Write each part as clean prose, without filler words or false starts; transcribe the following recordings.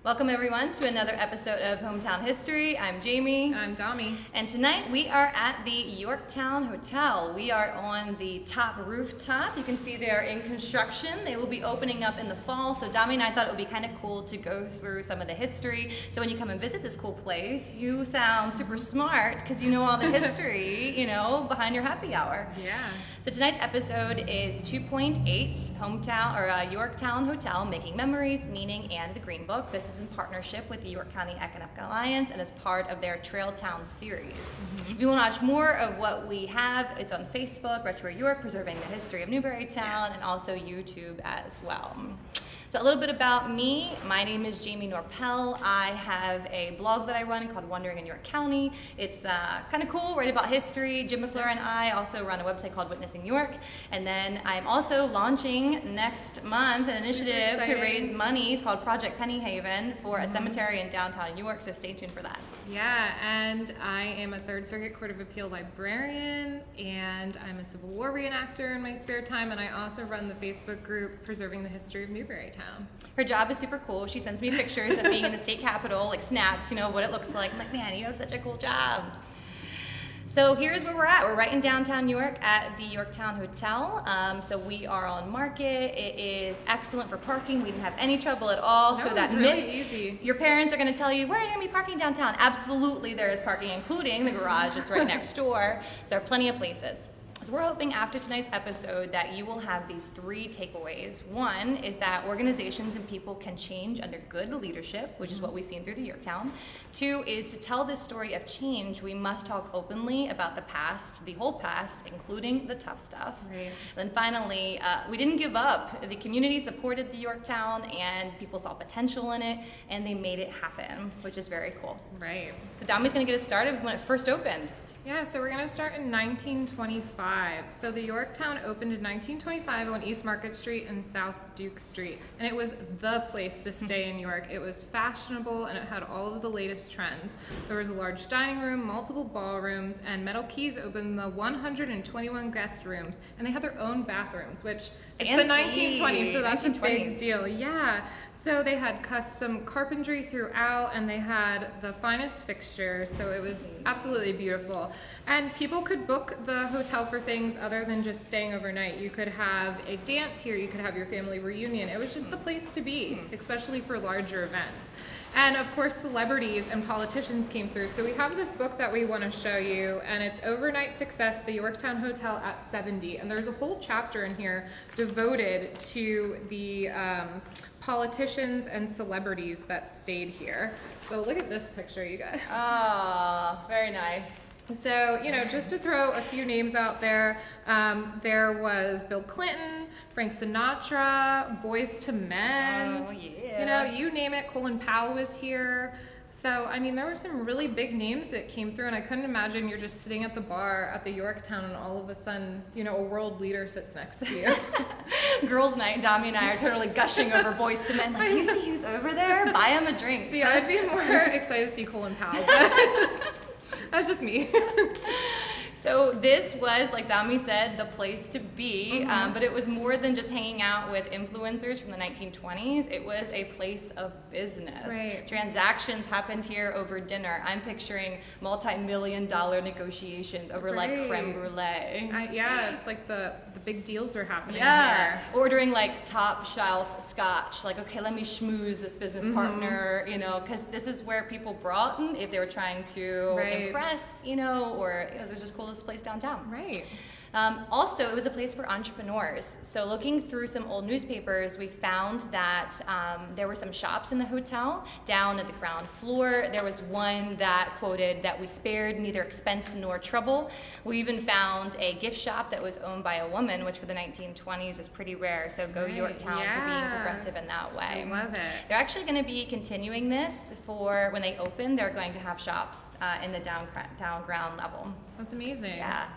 Welcome everyone to another episode of Hometown History. I'm Jamie. I'm Dami. And tonight we are at the Yorktowne Hotel. We are on the top rooftop. You can see they are in construction. They will be opening up in the fall. So Dami and I thought it would be kind of cool to go through some of the history. So when you come and visit this cool place, you sound super smart because you know all the history, behind your happy hour. Yeah. So tonight's episode is 2.8, Yorktowne Hotel, Making Memories, Meaning, and the Green Book. This is in partnership with the York County Economic Alliance and is part of their Trail Town series. If you want to watch more of what we have, it's on Facebook, Retro York, Preserving the History of Newberrytown, and also YouTube as well. So a little bit about me. My name is Jamie Norpel. I have a blog that I run called Wandering in York County. It's kind of cool, write about history. Jim McClure and I also run a website called Witnessing York. And then I'm also launching next month an initiative to raise money. It's called Project Penny Haven for a cemetery in downtown York, so stay tuned for that. Yeah, and I am a Third Circuit Court of Appeal librarian, and I'm a Civil War reenactor in my spare time, and I also run the Facebook group Preserving the History of Newberrytown. Her job is super cool. She sends me pictures of being in the state capitol, like snaps, what it looks like. I'm like, man, you have such a cool job. So here's where we're at. We're right in downtown York at the Yorktowne Hotel. So we are on Market. It is excellent for parking. We didn't have any trouble at all. That so was really easy. Your parents are going to tell you, where are you going to be parking downtown? Absolutely, there is parking, including the garage that's right next door. So there are plenty of places. So we're hoping after tonight's episode that you will have these three takeaways. One is that organizations and people can change under good leadership, which is what we've seen through the Yorktown. Two is to tell this story of change, we must talk openly about the past, the whole past, including the tough stuff. Right. Then finally, we didn't give up. The community supported the Yorktown and people saw potential in it and they made it happen, which is very cool. Right. So Dami's gonna get us started when it first opened. Yeah, so we're going to start in 1925. So the Yorktown opened in 1925 on East Market Street and South Duke Street. And it was the place to stay in York. It was fashionable and it had all of the latest trends. There was a large dining room, multiple ballrooms, and Metal Keys opened the 121 guest rooms. And they had their own bathrooms, which it's the 1920s, so that's 1920s. A big deal. Yeah. So they had custom carpentry throughout and they had the finest fixtures, so it was absolutely beautiful. And people could book the hotel for things other than just staying overnight. You could have a dance here, you could have your family reunion. It was just the place to be, especially for larger events. And of course, celebrities and politicians came through. So we have this book that we want to show you, and it's Overnight Success, the Yorktowne Hotel at 70. And there's a whole chapter in here devoted to the politicians and celebrities that stayed here. So look at this picture, you guys. Oh, very nice. So, just to throw a few names out there, there was Bill Clinton, Frank Sinatra, Boyz II Men. Oh, yeah. You name it. Colin Powell was here. So, there were some really big names that came through, and I couldn't imagine you're just sitting at the bar at the Yorktown and all of a sudden, a world leader sits next to you. Girls' night, Dami and I are totally gushing over Boyz II Men. Like, do you see who's over there? Buy him a drink. See, I'd be more excited to see Colin Powell, but that's just me. So this was, like Dami said, the place to be, but it was more than just hanging out with influencers from the 1920s. It was a place of business. Right. Transactions happened here over dinner. I'm picturing multi-million-dollar negotiations over like creme brulee. It's like the big deals are happening here. here. Ordering like top shelf scotch. Like, okay, let me schmooze this business partner, because this is where people brought in if they were trying to impress, or it was just cool place downtown. Right. Also, it was a place for entrepreneurs. So looking through some old newspapers, we found that there were some shops in the hotel down at the ground floor. There was one that quoted that we spared neither expense nor trouble. We even found a gift shop that was owned by a woman, which for the 1920s was pretty rare. So go Yorktown for being progressive in that way. I love it. They're actually going to be continuing this for when they open. They're going to have shops in the down ground level. That's amazing. Yeah.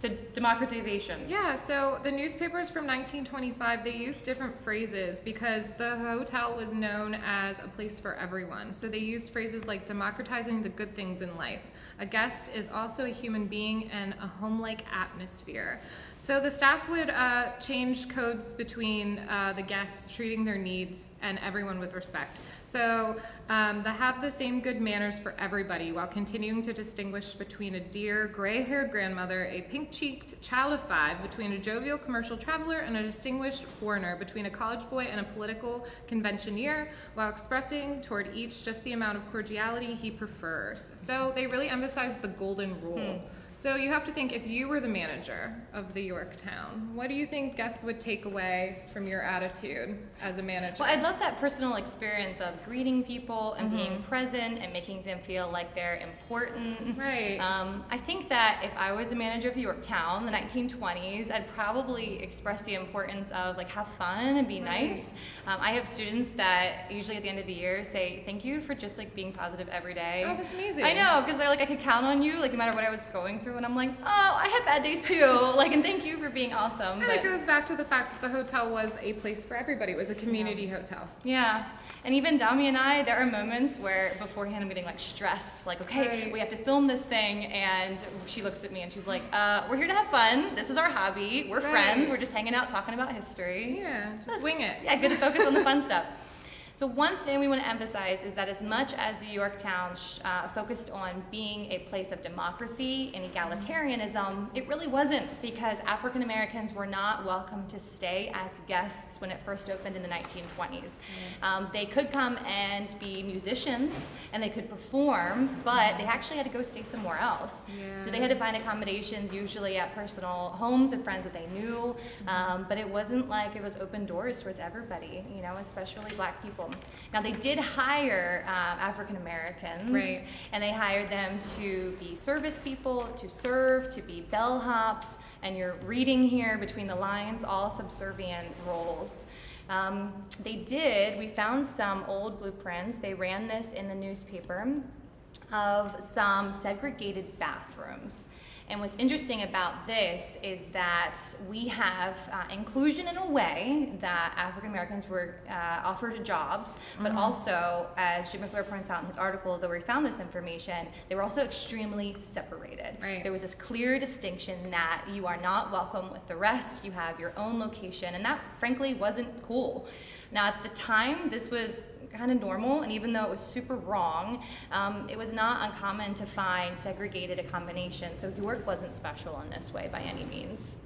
To democratization. Yeah, so the newspapers from 1925, they used different phrases because the hotel was known as a place for everyone. So they used phrases like democratizing the good things in life. A guest is also a human being and a home-like atmosphere. So the staff would change codes between the guests, treating their needs and everyone with respect. So they have the same good manners for everybody while continuing to distinguish between a dear gray-haired grandmother, a pink-cheeked child of 5, between a jovial commercial traveler and a distinguished foreigner, between a college boy and a political conventioneer, while expressing toward each just the amount of cordiality he prefers. So they really emphasize the golden rule. So you have to think, if you were the manager of the Yorktowne, what do you think guests would take away from your attitude as a manager? Well, I love that personal experience of greeting people and being present and making them feel like they're important. Right. I think that if I was a manager of the Yorktowne in the 1920s, I'd probably express the importance of like have fun and be nice. I have students that usually at the end of the year say thank you for just like being positive every day. Oh, that's amazing. I know, because they're like, I could count on you, like no matter what I was going through. And I'm like, oh, I have bad days too. Like, and thank you for being awesome. And it goes back to the fact that the hotel was a place for everybody. It was a community hotel. Yeah. And even Dami and I, there are moments where beforehand I'm getting like stressed, like, okay, we have to film this thing. And she looks at me and she's like, we're here to have fun. This is our hobby. We're friends. We're just hanging out, talking about history. Yeah, just wing it. Yeah, good to focus on the fun stuff. So one thing we want to emphasize is that as much as the Yorktowne focused on being a place of democracy and egalitarianism, it really wasn't, because African Americans were not welcome to stay as guests when it first opened in the 1920s. They could come and be musicians and they could perform, but they actually had to go stay somewhere else. So they had to find accommodations, usually at personal homes of friends that they knew, but it wasn't like it was open doors towards everybody, you know, especially Black people. Now they did hire African Americans, and they hired them to be service people, to serve, to be bellhops, and you're reading here between the lines, all subservient roles. We found some old blueprints, they ran this in the newspaper, of some segregated bathrooms. And what's interesting about this is that we have inclusion in a way that African Americans were offered jobs, but also, as Jim McClure points out in his article, though we found this information, they were also extremely separated. There was this clear distinction that you are not welcome with the rest, you have your own location, and that frankly wasn't cool. Now at the time, this was kind of normal, and even though it was super wrong, it was not uncommon to find segregated accommodations. So York wasn't special in this way by any means.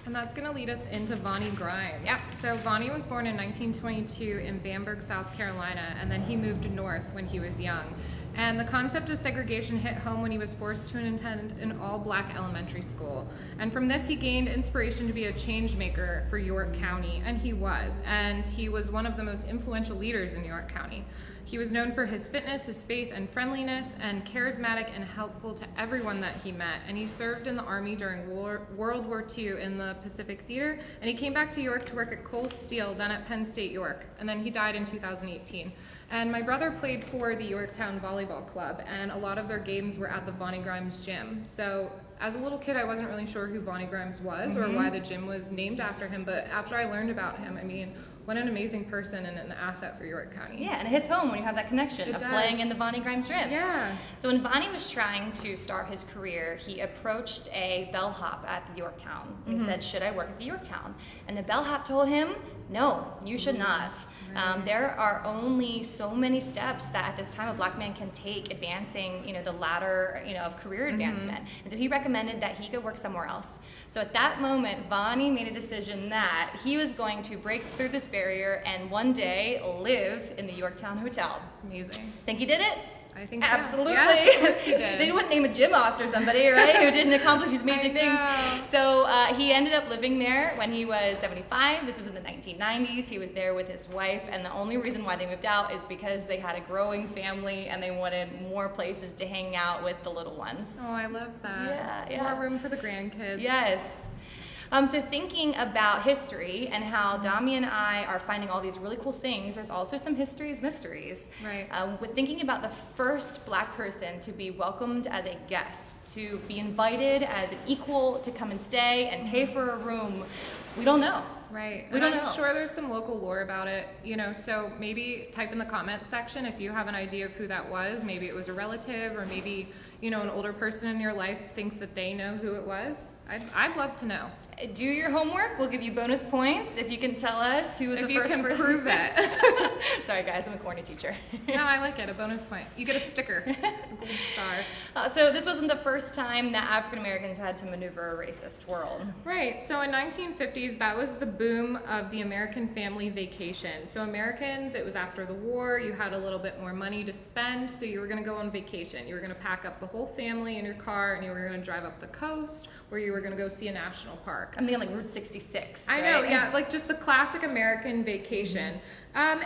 And that's going to lead us into Vonnie Grimes. Yep. So Vonnie was born in 1922 in Bamberg, South Carolina, and then he moved north when he was young. And the concept of segregation hit home when he was forced to attend an all-Black elementary school. And from this, he gained inspiration to be a change maker for York County, and he was. And he was one of the most influential leaders in York County. He was known for his fitness, his faith and friendliness, and charismatic and helpful to everyone that he met. And he served in the Army during World War II in the Pacific Theater, and he came back to York to work at Cole Steel, then at Penn State York, and then he died in 2018. And my brother played for the Yorktowne Volleyball Club, and a lot of their games were at the Vonnie Grimes gym. So as a little kid, I wasn't really sure who Vonnie Grimes was or why the gym was named after him, but after I learned about him, I mean, what an amazing person and an asset for York County. Yeah, and it hits home when you have that connection of playing in the Vonnie Grimes gym. Yeah. So when Vonnie was trying to start his career, he approached a bellhop at the Yorktowne. And he said, should I work at the Yorktowne? And the bellhop told him, no, you should not. There are only so many steps that at this time a Black man can take advancing, the ladder, of career advancement. And so he recommended that he go work somewhere else. So at that moment, Vonnie made a decision that he was going to break through this barrier and one day live in the Yorktowne Hotel. It's amazing. Think he did it? I think Absolutely. So. Yes, of course he did. They wouldn't name a gym after somebody, right? Who didn't accomplish these amazing things. So he ended up living there when he was 75. This was in the 1990s. He was there with his wife, and the only reason why they moved out is because they had a growing family and they wanted more places to hang out with the little ones. Oh, I love that. Yeah. More room for the grandkids. Yes. So thinking about history and how Dami and I are finding all these really cool things, there's also some mysteries. Right. With thinking about the first Black person to be welcomed as a guest, to be invited as an equal to come and stay and pay for a room, we don't know. Right. We don't know. I'm sure there's some local lore about it, so maybe type in the comments section if you have an idea of who that was. Maybe it was a relative, or maybe, an older person in your life thinks that they know who it was. I'd love to know. Do your homework. We'll give you bonus points if you can tell us who was the first person. If you can prove it. Sorry guys, I'm a corny teacher. No, I like it. A bonus point. You get a sticker. A gold star. So this wasn't the first time that African Americans had to maneuver a racist world. Right. So in 1950s, that was the boom of the American family vacation. So Americans, it was after the war. You had a little bit more money to spend, so you were going to go on vacation. You were going to pack up the whole family in your car, and you were going to drive up the coast, or you were going to go see a national park. I'm thinking like Route 66. I know, yeah, like just the classic American vacation. And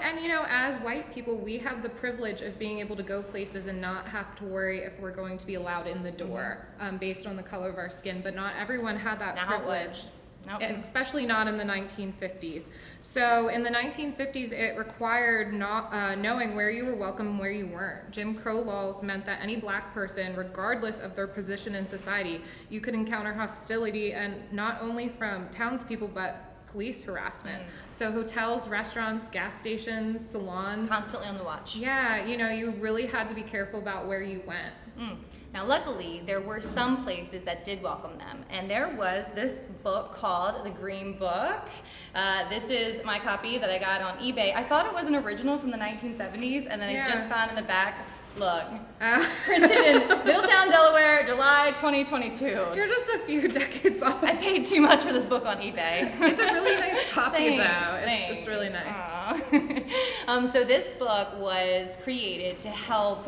as white people, we have the privilege of being able to go places and not have to worry if we're going to be allowed in the door based on the color of our skin. But not everyone had that privilege. Nope. And especially not in the 1950s. So in the 1950s, it required knowing where you were welcome and where you weren't. Jim Crow laws meant that any Black person, regardless of their position in society, you could encounter hostility, and not only from townspeople, but police harassment. So hotels, restaurants, gas stations, salons. Constantly on the watch. Yeah, you really had to be careful about where you went. Now, luckily, there were some places that did welcome them, and there was this book called The Green Book. This is my copy that I got on eBay. I thought it was an original from the 1970s, and then I just found in the back, look, printed in Middletown, Delaware, July 2022. You're just a few decades off. I paid too much for this book on eBay. It's a really nice copy, though. Thanks. It's really nice. So this book was created to help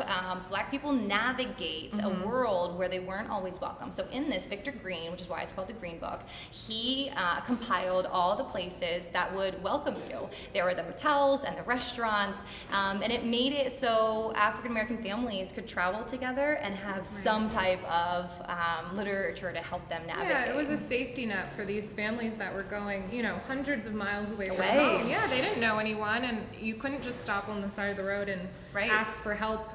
Black people navigate a world where they weren't always welcome. So in this, Victor Green, which is why it's called the Green Book, he compiled all the places that would welcome you. There were the hotels and the restaurants, and it made it so African American families could travel together and have some type of literature to help them navigate. Yeah, it was a safety net for these families that were going, hundreds of miles away from home. Yeah, they didn't know anyone, and you couldn't just stop on the side of the road and ask for help,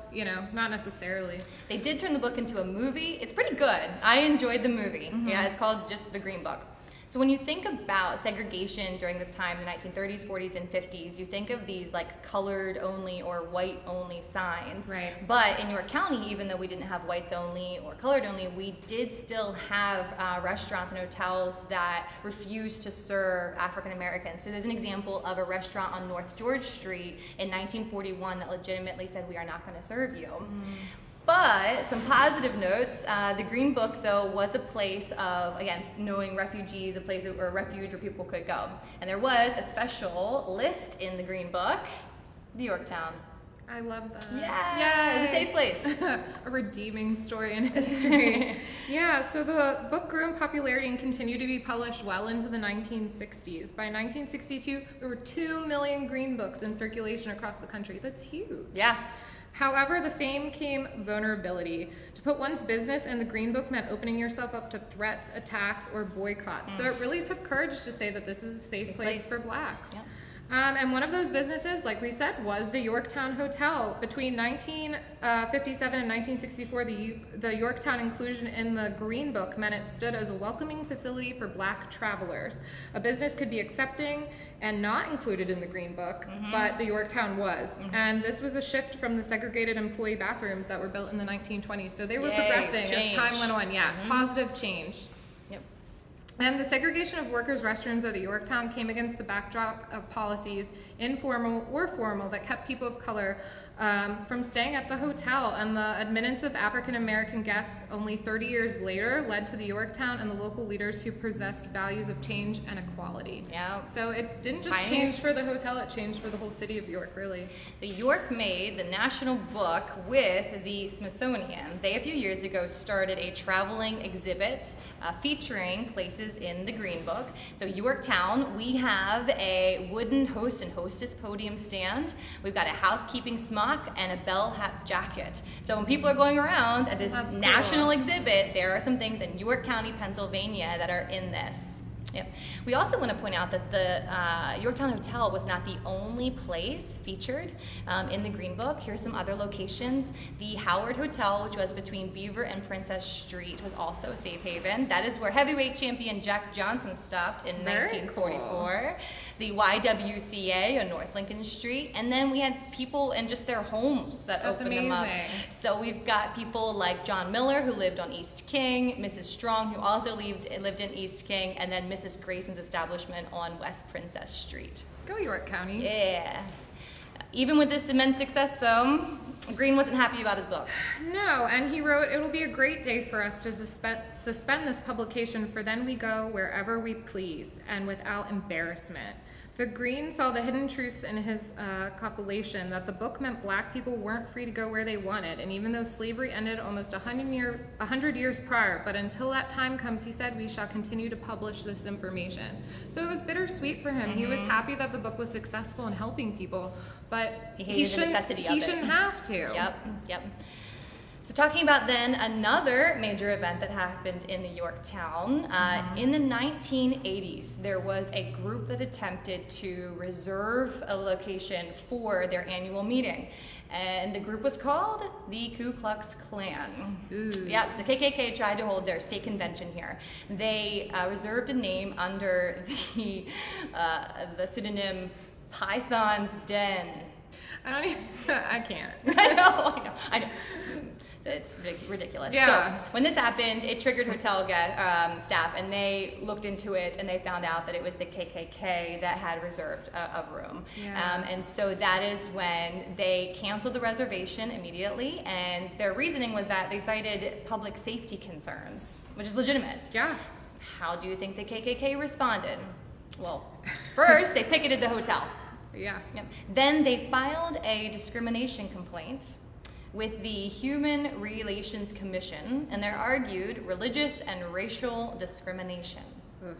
not necessarily. They did turn the book into a movie. It's pretty good. I enjoyed the movie. Yeah, it's called just The Green Book. So when you think about segregation during this time, the 1930s, 40s, and 50s, you think of these like colored only or white only signs. Right. But in York County, even though we didn't have whites only or colored only, we did still have restaurants and hotels that refused to serve African Americans. So there's an example of a restaurant on North George Street in 1941 that legitimately said, "We are not going to serve you." But some positive notes, the Green Book, though, was a place of, again, knowing refugees, a place or a refuge where people could go. And there was a special list in the Green Book, the Yorktowne. I love that. Yeah, it's a safe place. A redeeming story in history. Yeah, so the book grew in popularity and continued to be published well into the 1960s. By 1962, there were 2 million Green Books in circulation across the country. That's huge. Yeah. However, the fame came vulnerability. To put one's business in the Green Book meant opening yourself up to threats, attacks, or boycotts. So it really took courage to say that this is a safe place for Blacks. Yep. And one of those businesses, like we said, was the Yorktowne Hotel. Between 1957 and 1964, the Yorktowne inclusion in the Green Book meant it stood as a welcoming facility for Black travelers. A business could be accepting and not included in the Green Book, but the Yorktowne was. And this was a shift from the segregated employee bathrooms that were built in the 1920s. So they were progressing as time went on. Yeah, positive change. And the segregation of workers' restrooms at the Yorktowne came against the backdrop of policies, informal or formal, that kept people of color from staying at the hotel. And the admittance of African American guests only 30 years later led to the Yorktowne and the local leaders who possessed values of change and equality. Yeah. So it didn't just change for the hotel, it changed for the whole city of York, really. So York made the national book with the Smithsonian. They, a few years ago, started a traveling exhibit featuring places in the Green Book. So Yorktowne, we have a wooden host and hostess podium stand. We've got a housekeeping smock and a bellhop jacket. So when people are going around at this national exhibit, there are some things in York County, Pennsylvania that are in this. Yep. We also want to point out that the Yorktowne Hotel was not the only place featured in the Green Book. Here's some other locations. The Howard Hotel, which was between Beaver and Princess Street, was also a safe haven. That is where heavyweight champion Jack Johnson stopped in Very 1944. Cool. The YWCA on North Lincoln Street. And then we had people in just their homes that opened them up. So we've got people like John Miller, who lived on East King, Mrs. Strong, who also lived in East King, and then Mrs. Grayson's establishment on West Princess Street. Go York County. Yeah. Even with this immense success, though, Green wasn't happy about his book. No, and he wrote, "It will be a great day for us to suspend this publication, for then we go wherever we please, and without embarrassment." The Green saw the hidden truths in his compilation, that the book meant black people weren't free to go where they wanted, and even though slavery ended almost 100 years prior, but until that time comes, he said, we shall continue to publish this information. So it was bittersweet for him. Mm-hmm. He was happy that the book was successful in helping people, but he shouldn't have to. Yep. So talking about then another major event that happened in the Yorktown, in the 1980s, there was a group that attempted to reserve a location for their annual meeting. And the group was called the Ku Klux Klan. Ooh. Yep, so the KKK tried to hold their state convention here. They reserved a name under the pseudonym Python's Den. I can't. I know. It's ridiculous. Yeah. So when this happened, it triggered hotel staff, and they looked into it, and they found out that it was the KKK that had reserved a room. Yeah. And so that is when they canceled the reservation immediately, and their reasoning was that they cited public safety concerns, which is legitimate. Yeah. How do you think the KKK responded? Well, first, they picketed the hotel. Yeah. Yep. Then they filed a discrimination complaint with the Human Relations Commission, and they argued religious and racial discrimination. Ugh.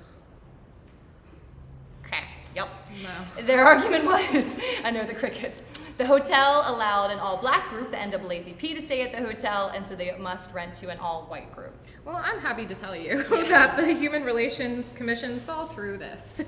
Okay, yep. No. Their argument was, I know the crickets, the hotel allowed an all-black group, the NAACP, to stay at the hotel, and so they must rent to an all-white group. Well, I'm happy to tell you that the Human Relations Commission saw through this.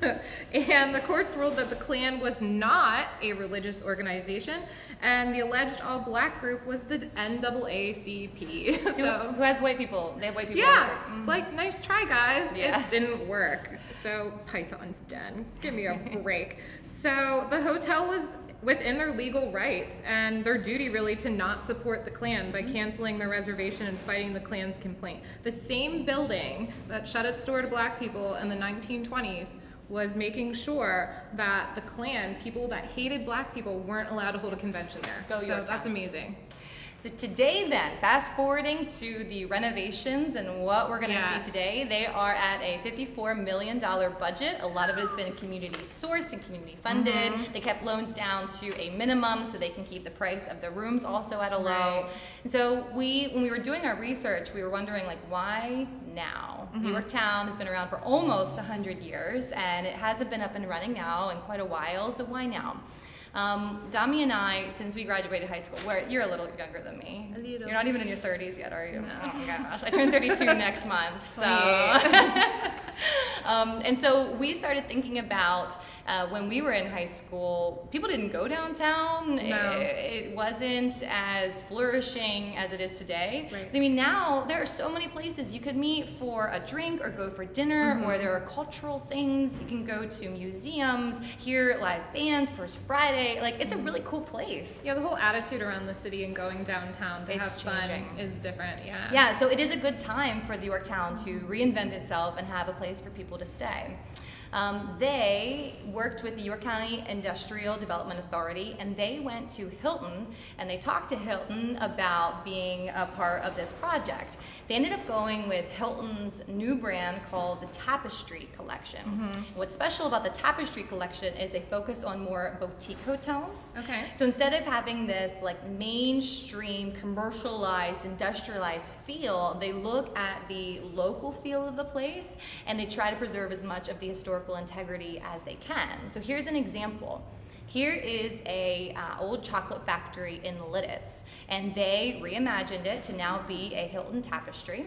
And the courts ruled that the Klan was not a religious organization, and the alleged all-black group was the NAACP. So, who has white people? They have white people. Yeah, like, nice try, guys. Yeah. It didn't work. So, Python's Den. Give me a break. So, the hotel was within their legal rights and their duty really to not support the Klan by canceling their reservation and fighting the Klan's complaint. The same building that shut its door to black people in the 1920s was making sure that the Klan, people that hated black people, weren't allowed to hold a convention there. So that's amazing. So today then, fast forwarding to the renovations and what we're going to see today, they are at a $54 million budget. A lot of it has been community sourced and community funded. Mm-hmm. They kept loans down to a minimum so they can keep the price of the rooms also at a low. Right. And so when we were doing our research, we were wondering, like, why now? Mm-hmm. Yorktown has been around for almost 100 years, and it hasn't been up and running now in quite a while, so why now? Dami and I, since we graduated high school, you're a little younger than me. A little. You're not even in your 30s yet, are you? No. Oh my gosh, I turn 32 next month. So, and so we started thinking about when we were in high school, people didn't go downtown. No. It wasn't as flourishing as it is today. Right. I mean, now there are so many places you could meet for a drink or go for dinner, or there are cultural things. You can go to museums, hear live bands, First Friday. Like, it's a really cool place. Yeah, the whole attitude around the city and going downtown to have fun is different. Yeah, so it is a good time for the Yorktown to reinvent itself and have a place for people to stay. They worked with the York County Industrial Development Authority, and they went to Hilton, and they talked to Hilton about being a part of this project. They ended up going with Hilton's new brand called the Tapestry Collection. Mm-hmm. What's special about the Tapestry Collection is they focus on more boutique hotels. Okay. So instead of having this like mainstream, commercialized, industrialized feel, they look at the local feel of the place, and they try to preserve as much of the historical integrity as they can. So here's an example. Here is a old chocolate factory in Lidditz, and they reimagined it to now be a Hilton Tapestry,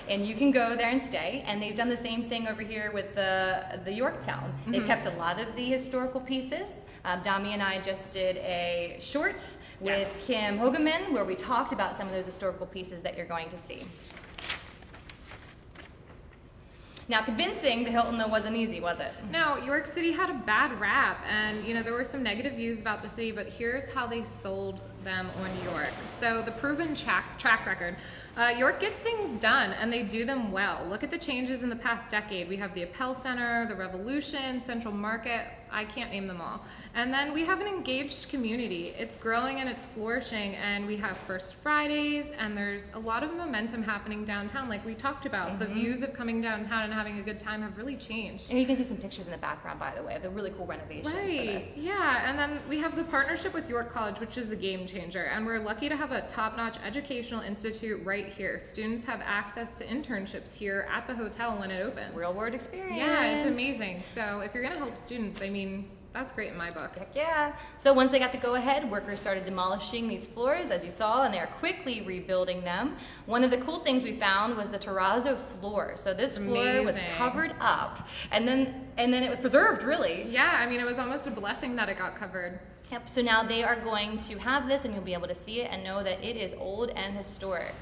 and you can go there and stay. And they've done the same thing over here with the Yorktowne. They've kept a lot of the historical pieces. Dami and I just did a short with Kim Hogeman where we talked about some of those historical pieces that you're going to see. Now, convincing the Hilton, though, wasn't easy, was it? No, York City had a bad rap, and there were some negative views about the city, but here's how they sold them on York. So the proven track record. York gets things done, and they do them well. Look at the changes in the past decade. We have the Appel Center, the Revolution, Central Market. I can't name them all. And then we have an engaged community. It's growing and it's flourishing, and we have First Fridays, and there's a lot of momentum happening downtown. Like we talked about, the views of coming downtown and having a good time have really changed. And you can see some pictures in the background, by the way, of the really cool renovations for this. Yeah, and then we have the partnership with York College, which is a game changer, and we're lucky to have a top-notch educational institute right here. Students have access to internships here at the hotel when it opens. Real world experience. Yeah, it's amazing. So if you're gonna help students, I mean, that's great in my book. Heck yeah. So once they got the go-ahead, workers started demolishing these floors, as you saw, and they are quickly rebuilding them. One of the cool things we found was the Terrazzo Floor. So this floor was covered up, and then it was preserved, really. Yeah, I mean, it was almost a blessing that it got covered. Yep, so now they are going to have this, and you'll be able to see it and know that it is old and historic.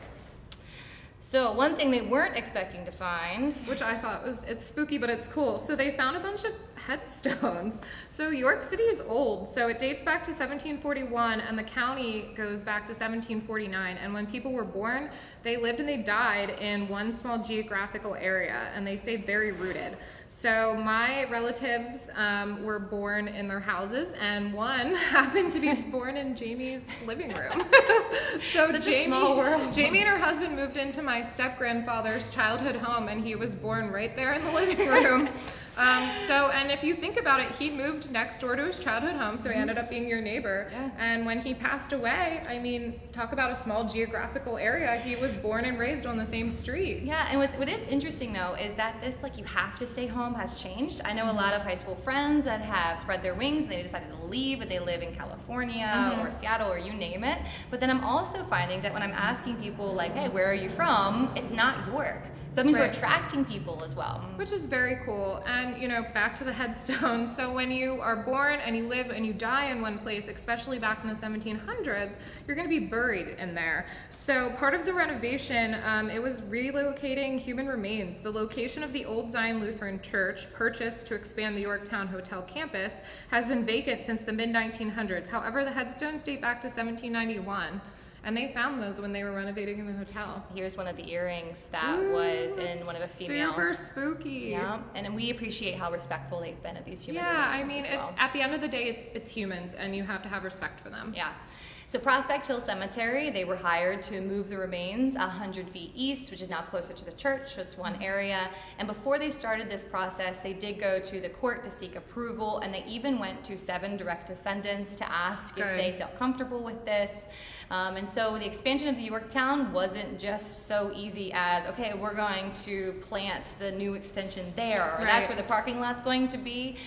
So one thing they weren't expecting to find, which I thought it's spooky, but it's cool. So they found a bunch of headstones. So York City is old. So it dates back to 1741, and the county goes back to 1749. And when people were born, they lived and they died in one small geographical area, and they stayed very rooted. So my relatives were born in their houses, and one happened to be born in Jamie's living room. So Jamie and her husband moved into my step-grandfather's childhood home, and he was born right there in the living room. And if you think about it, he moved next door to his childhood home, so he ended up being your neighbor. Yeah. And when he passed away, I mean, talk about a small geographical area. He was born and raised on the same street. Yeah, and what is interesting though is that this, like, you have to stay home has changed. I know a lot of high school friends that have spread their wings and they decided to leave, but they live in California or Seattle or you name it. But then I'm also finding that when I'm asking people like, hey, where are you from? It's not York. So that means we're attracting people as well. Which is very cool. And, back to the headstones. So when you are born and you live and you die in one place, especially back in the 1700s, you're going to be buried in there. So part of the renovation, it was relocating human remains. The location of the old Zion Lutheran Church, purchased to expand the Yorktowne Hotel campus, has been vacant since the mid-1900s. However, the headstones date back to 1791. And they found those when they were renovating in the hotel. Here's one of the earrings that was in one of a female. Super spooky. Yeah, and we appreciate how respectful they've been of these human beings. Yeah, I as mean, well. It's at the end of the day, it's humans, and you have to have respect for them. Yeah. So Prospect Hill Cemetery, they were hired to move the remains 100 feet east, which is now closer to the church, so it's one area. And before they started this process, they did go to the court to seek approval, and they even went to 7 direct descendants to ask if they felt comfortable with this. And so the expansion of the Yorktowne wasn't just so easy as, okay, we're going to plant the new extension there, or that's where the parking lot's going to be.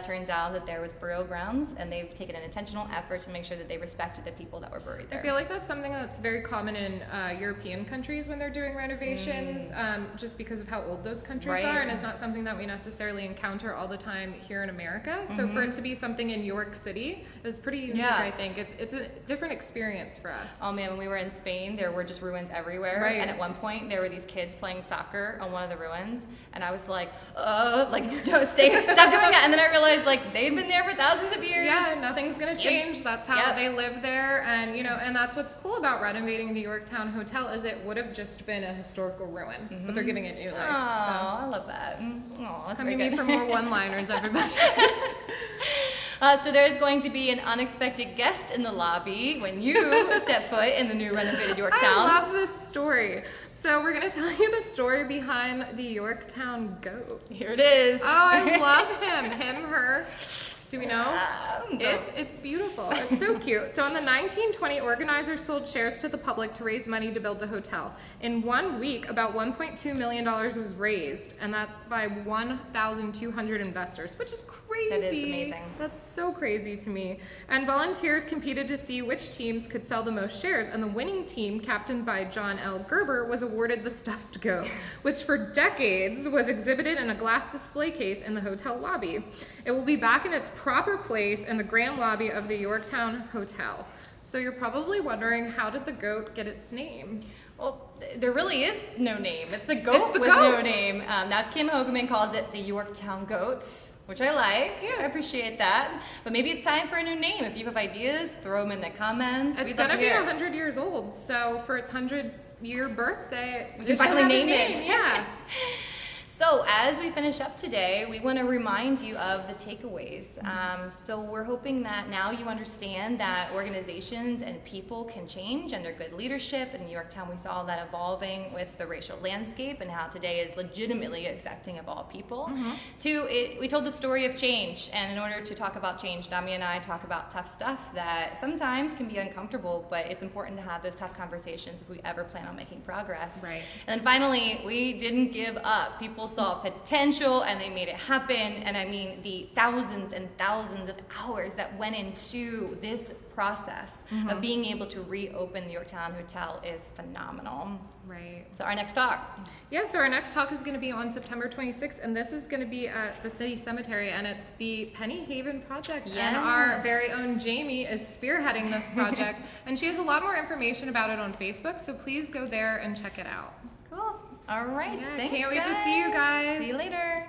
Turns out that there was burial grounds, and they've taken an intentional effort to make sure that they respected the people that were buried there. I feel like that's something that's very common in European countries when they're doing renovations, just because of how old those countries are, and it's not something that we necessarily encounter all the time here in America. So for it to be something in York City is pretty unique, I think. It's a different experience for us. Oh man, when we were in Spain, there were just ruins everywhere. And at one point, there were these kids playing soccer on one of the ruins, and I was like, don't stop doing that. And then I realized, like, they've been there for thousands of years. Yeah, nothing's gonna change. That's how they live there. And and that's what's cool about renovating the Yorktowne Hotel is it would have just been a historical ruin, but they're giving it new life. Oh, I love that. Oh, that's very good. Me for more one-liners, everybody. So there's going to be an unexpected guest in the lobby when you step foot in the new renovated Yorktowne. I love this story. So we're going to tell you the story behind the Yorktowne goat. Here it is. Oh, I love him, her. Do we know? It's beautiful. It's so cute. So in the 1920, organizers sold shares to the public to raise money to build the hotel. In 1 week, about $1.2 million was raised, and that's by 1,200 investors, which is crazy. That is amazing. That's so crazy to me. And volunteers competed to see which teams could sell the most shares, and the winning team, captained by John L. Gerber, was awarded the stuffed goat, which for decades was exhibited in a glass display case in the hotel lobby. It will be back in its proper place in the grand lobby of the Yorktowne Hotel. So you're probably wondering, how did the goat get its name? Well, there really is no name. It's the goat with no name. Now Kim Hogeman calls it the Yorktowne Goat, which I like. Yeah. I appreciate that. But maybe it's time for a new name. If you have ideas, throw them in the comments. It's gonna be 100 years old, so for its 100-year birthday, we can finally name it. Yeah. So as we finish up today, we want to remind you of the takeaways. So we're hoping that now you understand that organizations and people can change under good leadership. In Yorktown, we saw that evolving with the racial landscape and how today is legitimately accepting of all people. We told the story of change, and in order to talk about change, Dami and I talk about tough stuff that sometimes can be uncomfortable, but it's important to have those tough conversations if we ever plan on making progress. Right. And then finally, we didn't give up. People saw potential and they made it happen. And I mean, the thousands and thousands of hours that went into this process of being able to reopen the Yorktowne Hotel is phenomenal. Right. So our next talk. Yeah, so our next talk is going to be on September 26th, and this is going to be at the city cemetery, and it's the Penny Haven project. Yes. And our very own Jamie is spearheading this project, and she has a lot more information about it on Facebook, so please go there and check it out. Cool. All right. Yeah, Thanks, can't wait to guys. see you guys. See you later.